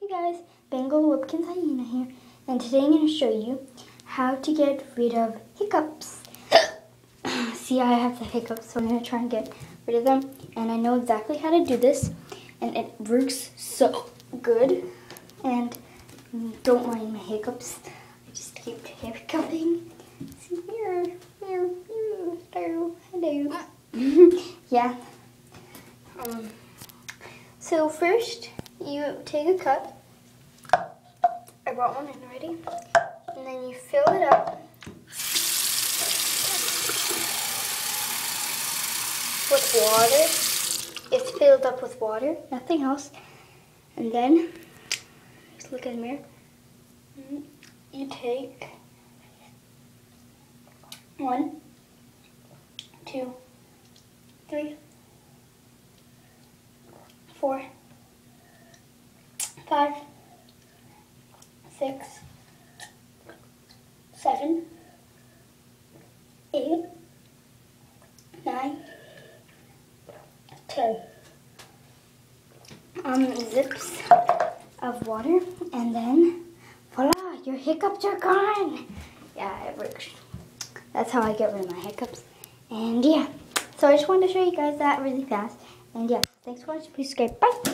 Hey guys, Bengal Whipkins Hyena here, and today I'm going to show you how to get rid of hiccups. See, I have the hiccups, so I'm going to try and get rid of them, and I know exactly how to do this, and it works so good, and don't mind my hiccups, I just keep hiccuping. See here, hello. Yeah. So first, you take a cup. I brought one in already. And then you fill it up with water. It's filled up with water, nothing else. And then, just look in the mirror. You take 1, 2, 3, 4, 5, 6, 7, 8, 9, 10 zips of water, and then voila, your hiccups are gone. Yeah, it works. That's how I get rid of my hiccups. And yeah, so I just wanted to show you guys that really fast. And yeah, thanks for watching. Please subscribe. Bye.